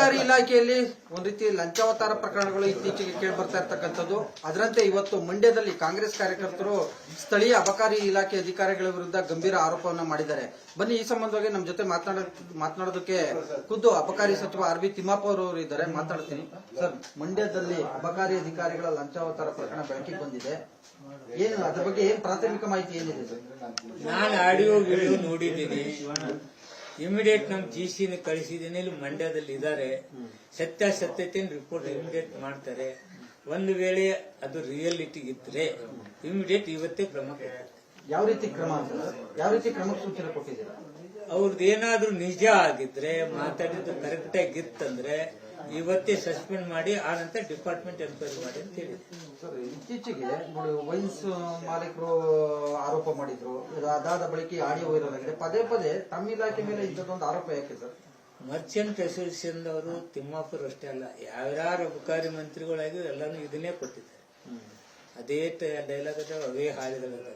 ಅಬಕಾರಿ ಇಲಾಖೆಯಲ್ಲಿ ಒಂದು ರೀತಿ ಲಂಚಾವತಾರ ಪ್ರಕರಣಗಳು ಇತ್ತೀಚೆಗೆ ಕೇಳಿ ಬರ್ತಾ ಇರ್ತಕ್ಕಂಥದ್ದು. ಅದರಂತೆ ಇವತ್ತು ಮಂಡ್ಯದಲ್ಲಿ ಕಾಂಗ್ರೆಸ್ ಕಾರ್ಯಕರ್ತರು ಸ್ಥಳೀಯ ಅಬಕಾರಿ ಇಲಾಖೆ ಅಧಿಕಾರಿಗಳ ವಿರುದ್ಧ ಗಂಭೀರ ಆರೋಪವನ್ನ ಮಾಡಿದ್ದಾರೆ. ಬನ್ನಿ, ಈ ಸಂಬಂಧವಾಗಿ ನಮ್ಮ ಜೊತೆ ಮಾತನಾಡೋದಕ್ಕೆ ಖುದ್ದು ಅಬಕಾರಿ ಸಚಿವ ಆರ್.ಬಿ. ತಿಮ್ಮಾಪುರ್ ಅವರು ಇದ್ದಾರೆ, ಮಾತಾಡ್ತೀನಿ. ಸರ್, ಮಂಡ್ಯದಲ್ಲಿ ಅಬಕಾರಿ ಅಧಿಕಾರಿಗಳ ಲಂಚಾವತಾರ ಪ್ರಕರಣ ಬೆಳಕಿಗೆ ಬಂದಿದೆ. ಏನು ಅದ್ರ ಬಗ್ಗೆ ಏನ್ ಪ್ರಾಥಮಿಕ ಮಾಹಿತಿ ಏನಿದೆ ಸರ್? ನಾನು ಆಡಿಯೋ ವಿಡಿಯೋ ನೋಡಿದ್ದೀನಿ. ಇಮಿಡಿಯೇಟ್ ನಮ್ ಜಿಸಿನ ಕಳಿಸಿದ್ದೀನಿ. ಇಲ್ಲಿ ಮಂಡ್ಯದಲ್ಲಿ ಇದ್ದಾರೆ. ಸತ್ಯಾಸತ್ಯತೆ ರಿಪೋರ್ಟ್ ಇಮಿಡಿಯೇಟ್ ಮಾಡ್ತಾರೆ. ಒಂದು ವೇಳೆ ಅದು ರಿಯಾಲಿಟಿ ಇದ್ರೆ ಇಮಿಡಿಯೇಟ್ ಇವತ್ತೇ ಕ್ರಮ ಕೊಡ್ತಾರೆ. ಯಾವ ರೀತಿ ಕ್ರಮ ಯಾವ ರೀತಿ ಕ್ರಮಕ್ಕೆ ಸೂಚನೆ ಕೊಟ್ಟಿದ್ದೀರಾ? ಅವ್ರದ್ದು ಏನಾದ್ರೂ ನಿಜ ಆಗಿದ್ರೆ, ಮಾತಾಡಿದ್ದು ಕರೆಕ್ಟ್ ಆಗಿತ್ತಂದ್ರೆ ಇವತ್ತೇ ಸಸ್ಪೆಂಡ್ ಮಾಡಿ ಆ ನಂತರ ಡಿಪಾರ್ಟ್ಮೆಂಟ್ ಎನ್ಕ್ವೈರಿ ಮಾಡಿ ಅಂತ ಹೇಳಿ. ಸರ್, ಇತ್ತೀಚೆಗೆ ನೋಡಿ ವೈನ್ಸ್ ಮಾಲೀಕರು ಆರೋಪ ಮಾಡಿದ್ರು. ಅದಾದ ಬಳಿಕ ಆಡಿಯೋ ವೈರಲ್ ಆಗಿದೆ. ಪದೇ ಪದೇ ತಮ್ಮ ಇಲಾಖೆ ಮೇಲೆ ಇಂಥದ್ದೊಂದು ಆರೋಪ ಯಾಕೆ ಸರ್? ಮರ್ಚೆಂಟ್ ಅಸೋಸಿಯೇಷನ್ ಅವರು ತಿಮ್ಮಾಪುರ ಅಷ್ಟೇ ಅಲ್ಲ, ಯಾರ್ಯಾರು ಅಬಕಾರಿ ಮಂತ್ರಿಗಳಾಗಿ ಎಲ್ಲಾನು ಇದನ್ನೇ ಕೊಟ್ಟಿದ್ದಾರೆ. ಅದೇ ಡೈಲಾಗ್ ಅದ, ಅವೇ ಹಾಳುಗಳದ.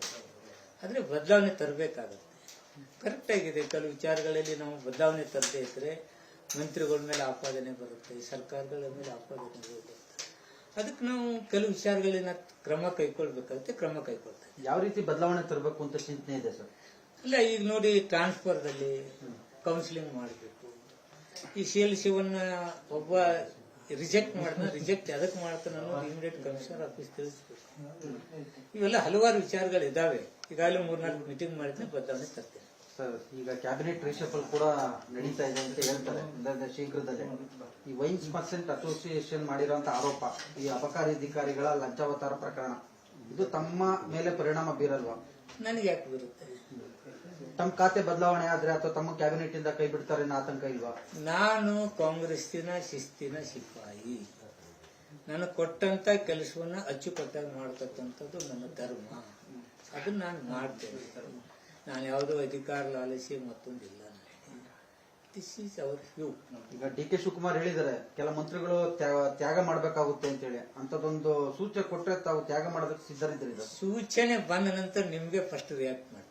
ಆದ್ರೆ ಬದಲಾವಣೆ ತರಬೇಕಾಗುತ್ತೆ. ಕರೆಕ್ಟ್ ಆಗಿದೆ. ಕೆಲವು ವಿಚಾರಗಳಲ್ಲಿ ನಾವು ಬದಲಾವಣೆ ತರದೇ ಇದ್ರೆ ಮಂತ್ರಿಗಳ ಮೇಲೆ ಆಪಾದನೆ ಬರುತ್ತೆ, ಸರ್ಕಾರಗಳ ಮೇಲೆ ಆಪಾದನೆ ಬರುತ್ತೆ. ಅದಕ್ಕೆ ನಾವು ಕೆಲವು ವಿಚಾರಗಳಿನ ಕ್ರಮ ಕೈಗೊಳ್ಬೇಕಾಗುತ್ತೆ, ಕ್ರಮ ಕೈಗೊಳ್ತೇವೆ. ಯಾವ ರೀತಿ ಬದಲಾವಣೆ ತರಬೇಕು ಅಂತ ಚಿಂತನೆ ಇದೆ ಸರ್? ಇಲ್ಲ, ಈಗ ನೋಡಿ, ಟ್ರಾನ್ಸ್ಫರ್ದಲ್ಲಿ ಕೌನ್ಸಿಲಿಂಗ್ ಮಾಡಬೇಕು. ಈ CL ಶಿವನ್ನ ಒಬ್ಬ ರಿಜೆಕ್ಟ್ ರಿಜೆಕ್ಟ್ ಅದಕ್ಕೆ ಮಾಡ್ತಾನೆ ಅನ್ನೋದು ಇಮಿಡಿಯೇಟ್ ಕಮಿಷನರ್ ಆಫೀಸ್ ತಿಳಿಸ್ಬೇಕು. ಇವೆಲ್ಲ ಹಲವಾರು ವಿಚಾರಗಳಿದಾವೆ. ಈಗಾಗಲೇ 3-4 ಮೀಟಿಂಗ್ ಮಾಡಿದ್ರೆ ಬದಲಾವಣೆ ತರ್ತೇನೆ. ಸರ್, ಈಗ ಕ್ಯಾಬಿನೆಟ್ ರಿಷಫಲ್ ಕೂಡ ನಡೀತಾ ಇದೆ ಅಂತ ಹೇಳ್ತಾರೆ ಶೀಘ್ರದಲ್ಲೇ. ಈ ವೈನ್ಸ್ ಮರ್ಚೆಂಟ್ ಅಸೋಸಿಯೇಷನ್ ಮಾಡಿರುವಂತ ಆರೋಪ, ಈ ಅಬಕಾರಿ ಅಧಿಕಾರಿಗಳ ಲಂಚಾವತಾರ ಪ್ರಕರಣ, ಇದು ತಮ್ಮ ಮೇಲೆ ಪರಿಣಾಮ ಬೀರಲ್ವಾ? ನನಗೆ ಯಾಕೆ ಬರುತ್ತೆ? ತಮ್ಮ ಖಾತೆ ಬದಲಾವಣೆ ಆದ್ರೆ ಅಥವಾ ತಮ್ಮ ಕ್ಯಾಬಿನೆಟ್ ಇಂದ ಕೈ ಬಿಡ್ತಾರೆ ಅನ್ನೋ ಆತಂಕ ಇಲ್ವಾ? ನಾನು ಕಾಂಗ್ರೆಸ್ಸಿನ ಶಿಸ್ತಿನ ಸಿಪಾಯಿ. ನಾನು ಕೊಟ್ಟಂತ ಕೆಲಸವನ್ನ ಅಚ್ಚುಕಟ್ಟಾಗಿ ಮಾಡತಕ್ಕಂಥದ್ದು ನನ್ನ ಧರ್ಮ. ಅದನ್ನ ನಾನು ಮಾಡ್ತೇನೆ. ನಾನು ಯಾವುದೋ ಅಧಿಕಾರ ಲಾಲಸಿ ಮತ್ತೊಂದಿಲ್ಲ. This is our view. ಈಗ ಡಿ ಕೆ ಶಿವಕುಮಾರ್ ಹೇಳಿದ್ದಾರೆ, ಕೆಲ ಮಂತ್ರಿಗಳು ತ್ಯಾಗ ಮಾಡಬೇಕಾಗುತ್ತೆ ಅಂತ ಹೇಳಿ. ಅಂತದೊಂದು ಸೂಚನೆ ಕೊಟ್ಟರೆ ತಾವು ತ್ಯಾಗ ಮಾಡೋದಕ್ಕೆ ಸಿದ್ಧರಿದ್ದೀರಿ? ಸೂಚನೆ ಬಂದ ನಂತರ ನಿಮ್ಗೆ ಫಸ್ಟ್ ರಿಯಾಕ್ಟ್ ಮಾಡ್ತೇನೆ.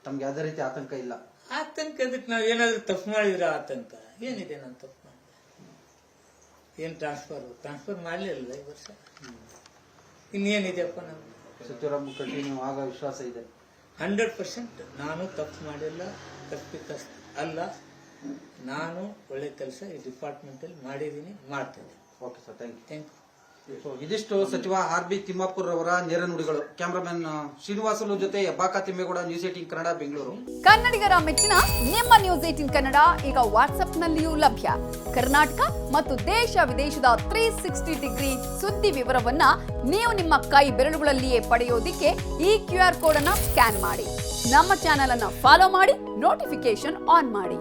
ತಮ್ಗೆ ಯಾವುದೇ ರೀತಿ ಆತಂಕ ಇಲ್ಲ? ಆತಂಕ ಅದಕ್ಕೆ ನಾವ್ ಏನಾದ್ರೂ ತಪ್ಪು ಮಾಡಿದ್ರೆ ಆತಂಕ ಏನಿದೆ? ನಾನು ತಪ್ಪು ಮಾಡಿದೆ. ಏನ್ ಟ್ರಾನ್ಸ್ಫರ್ ಮಾಡ್ಲಿಲ್ಲ ಈ ವರ್ಷ. ಇನ್ನೇನಿದೆಯಪ್ಪ? ನಮ್ಗೆ ಸಚಿವರಾಮ್ ಕಂಟಿನ್ಯೂ ಆಗ ವಿಶ್ವಾಸ ಇದೆ 100%. ನಾನು ತಪ್ಪು ಮಾಡಿಲ್ಲ, ತಪ್ಪಿತಸ್ಥ ಅಲ್ಲ. ನಾನು ಒಳ್ಳೆ ಕೆಲಸ ಈ ಡಿಪಾರ್ಟ್ಮೆಂಟ್ ಅಲ್ಲಿ ಮಾಡಿದೀನಿ, ಮಾಡ್ತೇನೆ. Okay sir, thank you. ಇದಿಷ್ಟು ಸಚಿವ ಆರ್.ಬಿ. ತಿಮ್ಮಾಪುರ್ ಅವರ ನೇರ ನುಡಿಗಳು. ಕ್ಯಾಮರಾಮನ್ ಶ್ರೀನಿವಾಸಲು ಜೊತೆ ಹೆಬ್ಬಾಕ ತಿಮ್ಮೇಗೌಡ, ನ್ಯೂಸ್ 18 ಕನ್ನಡ, ಬೆಂಗಳೂರು. ಕನ್ನಡಿಗರ ಮೆಚ್ಚಿನ ನಿಮ್ಮ ನ್ಯೂಸ್ 18 ಕನ್ನಡ ಈಗ ವಾಟ್ಸ್ಆಪ್ನಲ್ಲಿಯೂ ಲಭ್ಯ. ಕರ್ನಾಟಕ ಮತ್ತು ದೇಶ ವಿದೇಶದ 360 ಡಿಗ್ರಿ ಸುದ್ದಿ ವಿವರವನ್ನ ನೀವು ನಿಮ್ಮ ಕೈ ಬೆರಳುಗಳಲ್ಲಿಯೇ ಪಡೆಯೋದಿಕ್ಕೆ ಈ QR ಕೋಡ್ ಅನ್ನ ಸ್ಕ್ಯಾನ್ ಮಾಡಿ. ನಮ್ಮ ಚಾನೆಲ್ ಅನ್ನ ಫಾಲೋ ಮಾಡಿ, ನೋಟಿಫಿಕೇಶನ್ ಆನ್ ಮಾಡಿ.